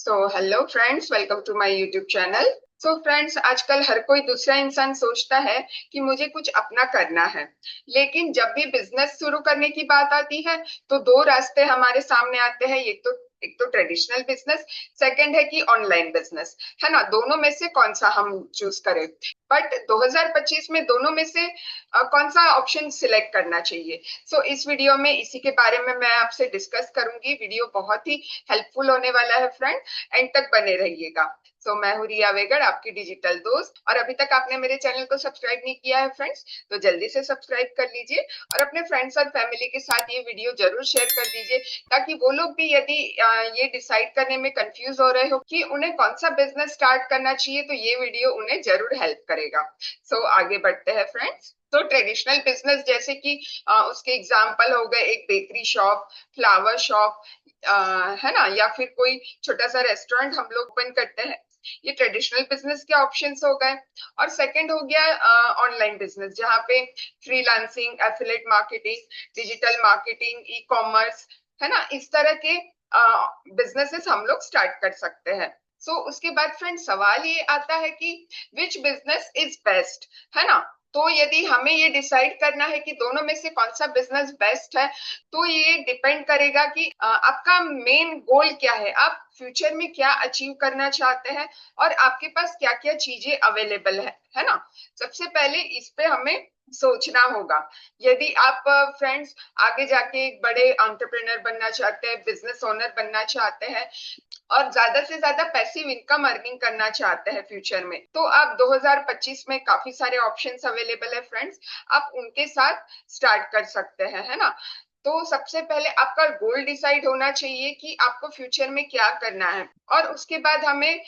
Hello friends, welcome to my YouTube channel. Friends, आजकल हर कोई दूसरा इंसान सोचता है कि मुझे कुछ अपना करना है। लेकिन जब भी बिजनेस शुरू करने की बात आती है तो दो रास्ते हमारे सामने आते हैं। एक तो ट्रेडिशनल बिजनेस, सेकंड है कि ऑनलाइन बिजनेस, है ना। दोनों में से कौन सा हम चूज करें? बट 2025 में दोनों में से कौन सा ऑप्शन सिलेक्ट करना चाहिए? इस वीडियो में इसी के बारे में मैं आपसे डिस्कस करूंगी। वीडियो बहुत ही हेल्पफुल होने वाला है फ्रेंड, एंड तक बने रहिएगा। मैं हूँ रिया वेगड़, आपकी डिजिटल दोस्त। और अभी तक आपने मेरे चैनल को सब्सक्राइब नहीं किया है फ्रेंड्स, तो जल्दी से सब्सक्राइब कर लीजिए और अपने फ्रेंड्स और फैमिली के साथ ये वीडियो जरूर शेयर कर दीजिए, ताकि वो लोग भी यदि ये डिसाइड करने में कंफ्यूज हो रहे हो कि उन्हें कौन सा बिजनेस स्टार्ट करना चाहिए, तो ये वीडियो उन्हें जरूर हेल्प करेगा। आगे बढ़ते हैं फ्रेंड्स। ट्रेडिशनल बिजनेस जैसे कि उसके एग्जाम्पल हो गए एक बेकरी शॉप, फ्लावर शॉप, है ना, या फिर कोई छोटा सा रेस्टोरेंट हम लोग ओपन करते हैं। ये ट्रेडिशनल बिजनेस के ऑप्शंस हो गए। और सेकंड हो गया ऑनलाइन बिजनेस, जहाँ पे freelancing, affiliate marketing, digital marketing, e commerce, है ना, इस तरह के बिजनेसेस हम लोग स्टार्ट कर सकते हैं। उसके बाद फ्रेंड सवाल ये आता है कि विच बिजनेस इज बेस्ट, है ना। तो यदि हमें ये डिसाइड करना है कि दोनों में से कौन सा बिजनेस बेस्ट है, तो ये डिपेंड करेगा कि आपका मेन गोल क्या है, आप फ्यूचर में क्या अचीव करना चाहते हैं और आपके पास क्या क्या चीजें अवेलेबल है ना। सबसे पहले इस पे हमें सोचना होगा। यदि आप फ्रेंड्स आगे जाके एक बड़े एंटरप्रेन्योर बनना चाहते हैं, बिजनेस ओनर बनना चाहते हैं और ज्यादा से ज्यादा पैसिव इनकम अर्निंग करना चाहते हैं फ्यूचर में, तो आप 2025 में काफी सारे ऑप्शंस अवेलेबल है फ्रेंड्स, आप उनके साथ स्टार्ट कर सकते हैं, है ना। तो सबसे पहले आपका गोल डिसाइड होना चाहिए कि आपको फ्यूचर में क्या करना है, और उसके बाद हमें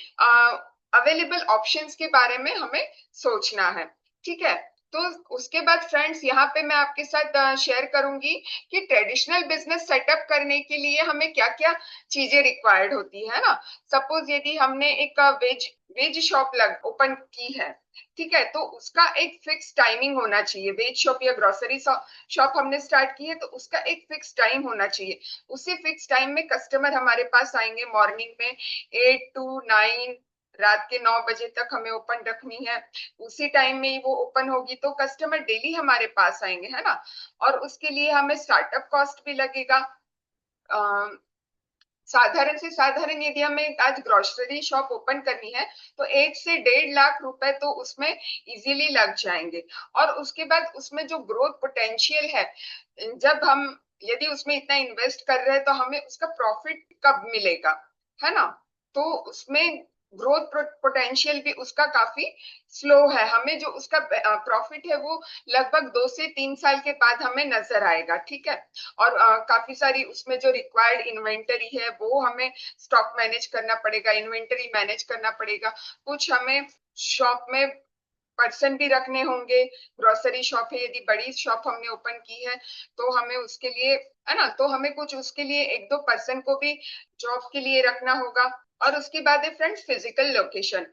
अवेलेबल ऑप्शंस के बारे में हमें सोचना है। ठीक है। तो उसके बाद फ्रेंड्स यहाँ पे मैं आपके साथ शेयर करूंगी कि ट्रेडिशनल बिजनेस सेटअप करने के लिए हमें क्या क्या चीजें रिक्वायर्ड होती है ना। सपोज यदि हमने एक वेज वेज शॉप लग ओपन की है, ठीक है, तो उसका एक फिक्स टाइमिंग होना चाहिए। वेज शॉप या ग्रोसरी शॉप हमने स्टार्ट की है, तो उसका एक फिक्स टाइम होना चाहिए। उसी फिक्स टाइम में कस्टमर हमारे पास आएंगे। मॉर्निंग में 8 to 9, रात के 9 बजे तक हमें ओपन रखनी है। उसी टाइम में ही वो ओपन होगी, तो कस्टमर डेली हमारे पास आएंगे, है ना। और उसके लिए हमें स्टार्टअप कॉस्ट भी लगेगा। साधारण से साधारण यदि हमें आज ग्रोसरी शॉप ओपन करनी है, तो 1 से 1.5 लाख रुपए तो उसमें इजीली लग जाएंगे। और उसके बाद उसमें जो ग्रोथ पोटेंशियल है, जब हम यदि उसमें इतना इन्वेस्ट कर रहे हैं, तो हमें उसका प्रॉफिट कब मिलेगा, है ना। तो उसमें ग्रोथ पोटेंशियल भी उसका काफी स्लो है। हमें जो उसका प्रॉफिट है वो लगभग 2 से 3 साल के बाद हमें नजर आएगा। ठीक है। और काफी सारी उसमें जो रिक्वायर्ड इन्वेंटरी है वो हमें स्टॉक मैनेज करना पड़ेगा, इन्वेंटरी मैनेज करना पड़ेगा। कुछ हमें शॉप में पर्सन भी रखने होंगे। ग्रोसरी शॉप है, यदि बड़ी शॉप हमने ओपन की है, तो हमें उसके लिए, है ना, तो हमें कुछ उसके लिए 1-2 पर्सन को भी जॉब के लिए रखना होगा। और उसके बाद है फ्रेंड्स फिजिकल लोकेशन।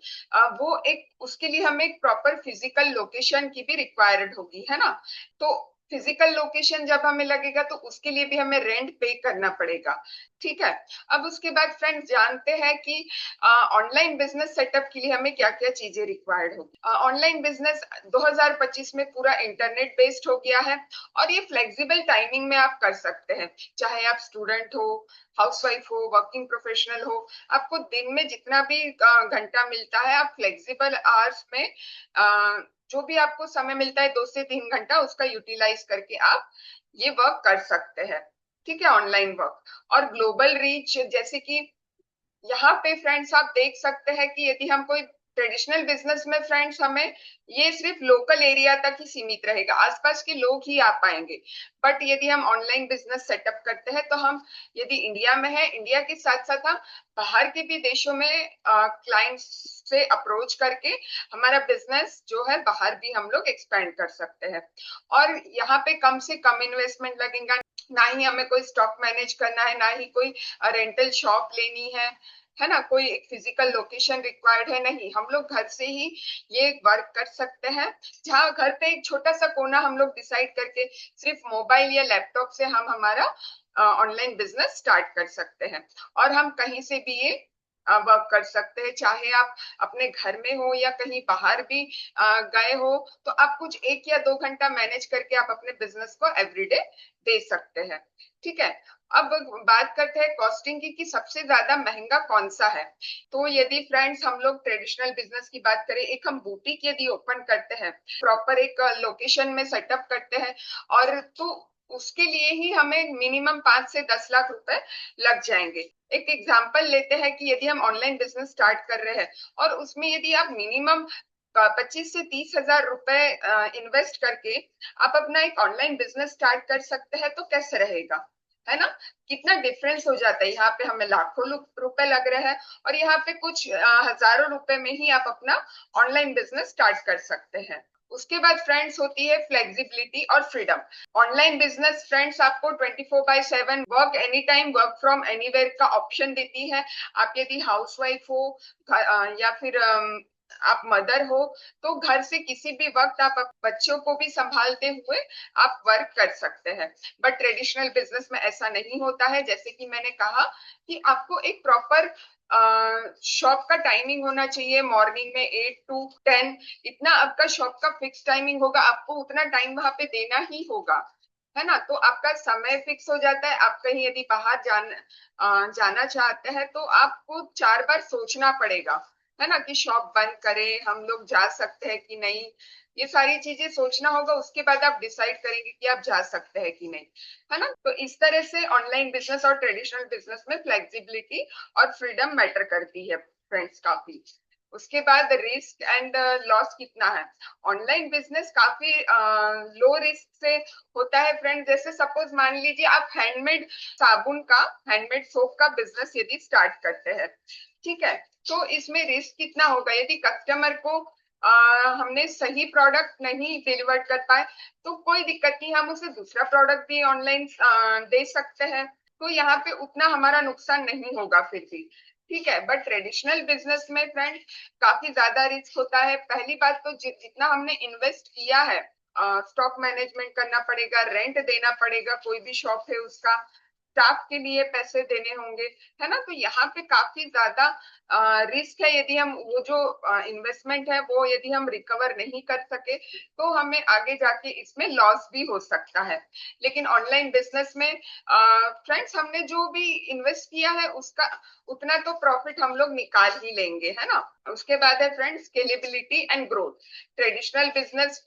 वो एक उसके लिए हमें एक प्रॉपर फिजिकल लोकेशन की भी रिक्वायर्ड होगी, है ना। तो फिजिकल लोकेशन जब हमें लगेगा, तो उसके लिए भी हमें रेंट पे करना पड़ेगा। ठीक है। अब उसके बाद फ्रेंड्स जानते हैं कि ऑनलाइन बिजनेस सेटअप के लिए हमें क्या क्या चीजें रिक्वायर्ड होगी। ऑनलाइन बिजनेस 2025 में पूरा इंटरनेट बेस्ड हो गया है, और ये फ्लेक्सिबल टाइमिंग में आप कर सकते हैं। चाहे आप स्टूडेंट हो, हाउसवाइफ हो, वर्किंग प्रोफेशनल हो, आपको दिन में जितना भी घंटा मिलता है, आप फ्लेक्सिबल आवर्स में जो भी आपको समय मिलता है 2 से 3 घंटा, उसका यूटिलाइज करके आप ये वर्क कर सकते हैं। ठीक है, ऑनलाइन वर्क। और ग्लोबल रीच, जैसे कि यहाँ पे फ्रेंड्स आप देख सकते हैं कि यदि हम कोई ट्रेडिशनल बिजनेस में फ्रेंड्स, हमें ये सिर्फ लोकल एरिया तक ही सीमित रहेगा, आसपास के लोग ही आ पाएंगे। बट यदि हम ऑनलाइन बिजनेस सेटअप करते हैं, तो हम यदि इंडिया में है, इंडिया के साथ साथ हम बाहर के भी देशों में क्लाइंट्स से अप्रोच करके हमारा बिजनेस जो है बाहर भी हम लोग एक्सपेंड कर सकते हैं। और यहाँ पे कम से कम इन्वेस्टमेंट लगेगा। ना ही हमें कोई स्टॉक मैनेज करना है, ना ही कोई रेंटल शॉप लेनी है ना, कोई एक फिजिकल लोकेशन रिक्वायर्ड है, नहीं। हम लोग घर से ही ये वर्क कर सकते हैं, जहाँ घर पे एक छोटा सा कोना हम लोग डिसाइड करके सिर्फ मोबाइल या लैपटॉप से हम हमारा ऑनलाइन बिजनेस स्टार्ट कर सकते हैं। और हम कहीं से भी ये वर्क कर सकते हैं। चाहे आप अपने घर में हो या कहीं बाहर भी गए हो, तो आप कुछ 1 या 2 घंटा मैनेज करके आप अपने बिजनेस को एवरीडे दे सकते हैं। ठीक है। अब बात करते हैं कॉस्टिंग की कि सबसे ज्यादा महंगा कौन सा है। तो यदि फ्रेंड्स हम लोग ट्रेडिशनल बिजनेस की बात करें, एक हम बुटीक यदि ओपन करते हैं, प्रॉपर एक लोकेशन में सेटअप करते हैं, और तो उसके लिए ही हमें मिनिमम 5 से 10 लाख रुपए लग जाएंगे। एक एग्जांपल लेते हैं कि यदि हम ऑनलाइन बिजनेस स्टार्ट कर रहे हैं और उसमें यदि आप मिनिमम 25 से 30 हजार रुपए इन्वेस्ट करके आप अपना एक ऑनलाइन बिजनेस स्टार्ट कर सकते हैं, तो कैसे रहेगा, है ना। कितना डिफरेंस हो जाता है। यहाँ पे हमें लाखों रुपए लग रहे हैं और यहाँ पे कुछ हजारों रुपए में ही आप अपना ऑनलाइन बिजनेस स्टार्ट कर सकते हैं। उसके बाद फ्रेंड्स होती है फ्लेक्सिबिलिटी और फ्रीडम। ऑनलाइन बिजनेस फ्रेंड्स आपको 24/7 work any time, work from anywhere का ऑप्शन देती है। आप यदि हाउसवाइफ हो या फिर आप मदर हो, तो घर से किसी भी वक्त आप बच्चों को भी संभालते हुए आप वर्क कर सकते हैं। बट ट्रेडिशनल बिजनेस में ऐसा नहीं होता है। जैसे कि मैंने कहा कि आपको एक प्रॉपर शॉप का टाइमिंग होना चाहिए। मॉर्निंग में 8 to 10 इतना आपका शॉप का फिक्स टाइमिंग होगा, आपको उतना टाइम वहां पे देना ही होगा, है ना। तो आपका समय फिक्स हो जाता है। आप कहीं यदि बाहर जाना चाहते हैं तो आपको 4 बार सोचना पड़ेगा, है ना, कि शॉप बंद करें, हम लोग जा सकते हैं कि नहीं। ये सारी चीजें सोचना होगा, उसके बाद आप डिसाइड करेंगे कि आप जा सकते हैं कि नहीं, है ना। तो इस तरह से ऑनलाइन बिजनेस और ट्रेडिशनल बिजनेस में फ्लेक्सिबिलिटी और फ्रीडम मैटर करती है फ्रेंड्स, काफी। उसके बाद रिस्क एंड लॉस कितना है। ऑनलाइन बिजनेस काफी लो रिस्क से होता है फ्रेंड। जैसे सपोज मान लीजिए आप हैंडमेड साबुन का, हैंडमेड सोप का बिजनेस यदि स्टार्ट करते हैं, ठीक है, तो इसमें रिस्क कितना होगा। यदि कस्टमर को हमने सही प्रोडक्ट नहीं डिलीवर कर पाए, तो कोई दिक्कत नहीं, हम उसे दूसरा प्रोडक्ट भी ऑनलाइन दे सकते हैं। तो यहाँ पे उतना हमारा नुकसान नहीं होगा फिर भी, ठीक है। बट ट्रेडिशनल बिजनेस में फ्रेंड काफी ज्यादा रिस्क होता है। पहली बात तो जितना हमने इन्वेस्ट किया है, स्टॉक मैनेजमेंट करना पड़ेगा, रेंट देना पड़ेगा, कोई भी शॉप है उसका, स्टाफ के लिए पैसे देने होंगे, है ना। तो यहाँ पे काफी ज्यादा रिस्क है। यदि हम वो जो इन्वेस्टमेंट है वो यदि हम रिकवर नहीं कर सके, तो हमें आगे जाके इसमें लॉस भी हो सकता है। लेकिन ऑनलाइन बिजनेस में फ्रेंड्स हमने जो भी इन्वेस्ट किया है उसका उतना तो प्रॉफिट हम लोग निकाल ही लेंगे, है ना। उसके बाद है friends scalability and growth. Traditional business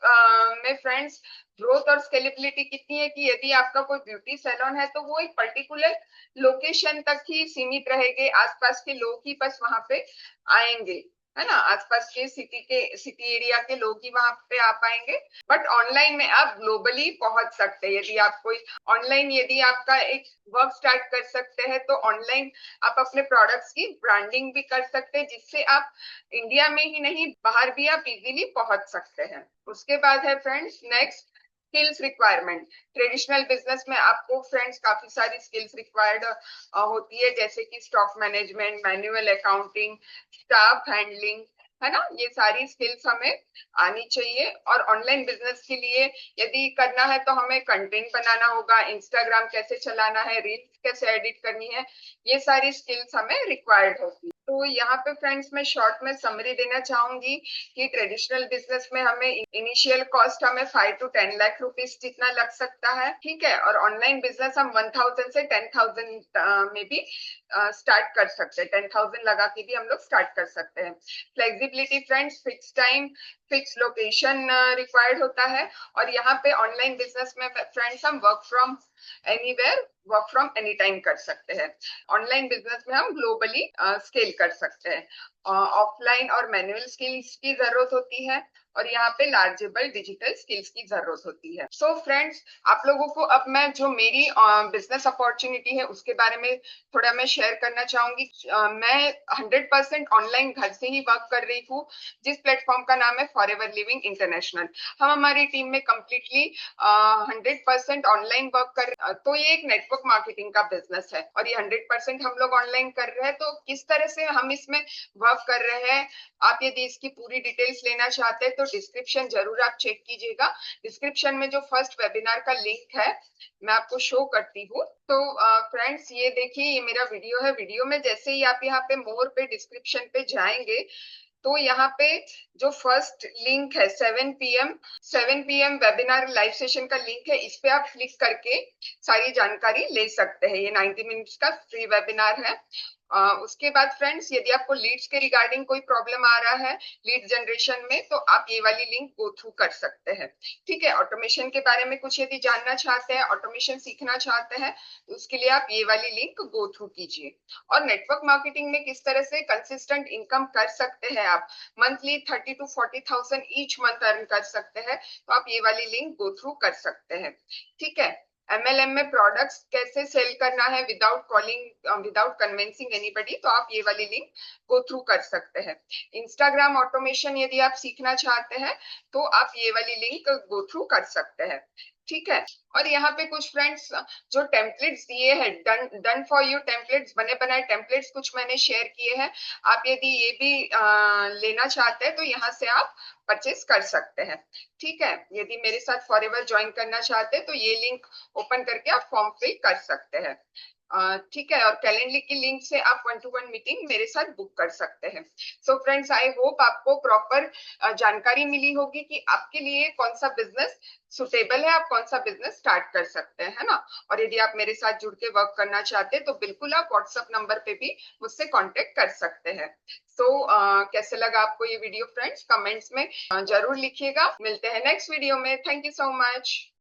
में फ्रेंड्स ग्रोथ और स्केलेबिलिटी कितनी है कि यदि आपका कोई ब्यूटी सैलून है तो वो एक पर्टिकुलर लोकेशन तक ही सीमित रहेंगे, आसपास के लोग ही बस वहां पे आएंगे, है ना। आसपास के सिटी एरिया के लोग ही वहां पे आ पाएंगे। बट ऑनलाइन में आप ग्लोबली पहुंच सकते हैं। यदि आप कोई ऑनलाइन यदि आपका एक वर्क स्टार्ट कर सकते हैं, तो ऑनलाइन आप अपने प्रोडक्ट्स की ब्रांडिंग भी कर सकते हैं, जिससे आप इंडिया में ही नहीं बाहर भी आप इजीली पहुंच सकते हैं। उसके बाद है friends next skills requirement. Traditional business में आपको फ्रेंड्स काफी सारी स्किल्स रिक्वायर्ड होती है, जैसे कि stock management, manual accounting, staff handling, है ना। ये सारी स्किल्स हमें आनी चाहिए। और ऑनलाइन बिजनेस के लिए यदि करना है तो हमें कंटेंट बनाना होगा, इंस्टाग्राम कैसे चलाना है, रील्स कैसे एडिट करनी है, ये सारी स्किल्स हमें रिक्वायर्ड होती है। तो यहाँ पे फ्रेंड्स मैं शॉर्ट में समरी देना चाहूंगी कि ट्रेडिशनल बिजनेस में हमें इनिशियल कॉस्ट हमें 5 to 10 लाख रुपीस जितना लग सकता है, ठीक है। और ऑनलाइन बिजनेस हम 1000 से 10,000 में भी स्टार्ट कर सकते हैं। 10,000 लगा के भी हम लोग स्टार्ट कर सकते हैं। Flexibility friends, fix time, fix location required होता है। और यहाँ पे ऑनलाइन बिजनेस में फ्रेंड्स हम work from anywhere, work from any time कर सकते हैं। ऑनलाइन बिजनेस में हम ग्लोबली स्केल कर सकते हैं। ऑफलाइन और मैनुअल स्किल्स की जरूरत होती है, और यहाँ पे लार्जेबल डिजिटल स्किल्स की जरूरत होती है। सो फ्रेंड्स, आप लोगों को अब मैं जो मेरी बिजनेस अपॉर्चुनिटी है उसके बारे में थोड़ा मैं शेयर करना चाहूंगी। मैं 100% ऑनलाइन घर से ही वर्क कर रही हूँ, जिस प्लेटफॉर्म का नाम है फॉरएवर लिविंग इंटरनेशनल। हम हमारी टीम में कंप्लीटली 100% ऑनलाइन वर्क कर, तो ये एक नेटवर्क मार्केटिंग का बिजनेस है और ये 100% हम लोग ऑनलाइन कर रहे हैं। तो किस तरह से हम इसमें अनुभव कर रहे हैं। आप यदि इसकी पूरी डिटेल्स लेना चाहते हैं तो डिस्क्रिप्शन जरूर आप चेक कीजिएगा। डिस्क्रिप्शन में जो फर्स्ट वेबिनार का लिंक है मैं आपको शो करती हूँ। तो फ्रेंड्स ये देखिए, ये मेरा वीडियो है। वीडियो में जैसे ही आप यहाँ पे मोर पे डिस्क्रिप्शन पे जाएंगे तो यहाँ पे जो फर्स्ट लिंक है 7 पीएम वेबिनार लाइव सेशन का लिंक है, इस पे आप क्लिक करके सारी जानकारी ले सकते हैं। ये 90 मिनट्स का फ्री वेबिनार है। उसके बाद फ्रेंड्स, यदि आपको लीड्स के रिगार्डिंग कोई प्रॉब्लम आ रहा है लीड जनरेशन में, तो आप ये वाली लिंक गो थ्रू कर सकते हैं। ठीक है, ऑटोमेशन के बारे में कुछ यदि जानना चाहते हैं, ऑटोमेशन सीखना चाहते हैं, तो उसके लिए आप ये वाली लिंक गो थ्रू कीजिए। और नेटवर्क मार्केटिंग में किस तरह से कंसिस्टेंट इनकम कर सकते हैं, आप monthly 30 to 40,000 each month earn कर सकते हैं, तो आप ये वाली लिंक गो थ्रू कर सकते हैं। ठीक है, एमएलएम में प्रोडक्ट्स कैसे सेल करना है विदाउट कन्विंसिंग एनीबडी, तो आप ये वाली लिंक गो थ्रू कर सकते हैं। इंस्टाग्राम ऑटोमेशन यदि आप सीखना चाहते हैं तो आप ये वाली लिंक गो थ्रू कर सकते हैं। ठीक है, और यहाँ पे कुछ फ्रेंड्स जो टेम्पलेट्स दिए हैं, डन फॉर यू टेम्पलेट्स, बने बनाए टेम्पलेट्स कुछ मैंने शेयर किए हैं। आप यदि ये भी लेना चाहते हैं तो यहाँ से आप परचेस कर सकते हैं। ठीक है, यदि मेरे साथ फॉरएवर ज्वाइन करना चाहते हैं तो ये लिंक ओपन करके आप फॉर्म फिल कर सकते हैं। ठीक है, और कैलेंडर की लिंक से आप 1-to-1 मीटिंग मेरे साथ बुक कर सकते हैं। सो फ्रेंड्स, आई होप आपको प्रॉपर जानकारी मिली होगी कि आपके लिए कौन सा बिजनेस सुटेबल है, आप कौन सा बिजनेस स्टार्ट कर सकते हैं, है ना। और यदि आप मेरे साथ जुड़ के वर्क करना चाहते हैं तो बिल्कुल आप व्हाट्सएप नंबर पे भी मुझसे कांटेक्ट कर सकते हैं। सो कैसे लगा आपको ये वीडियो फ्रेंड्स, कमेंट्स में जरूर लिखिएगा। मिलते हैं नेक्स्ट वीडियो में। Thank you so much.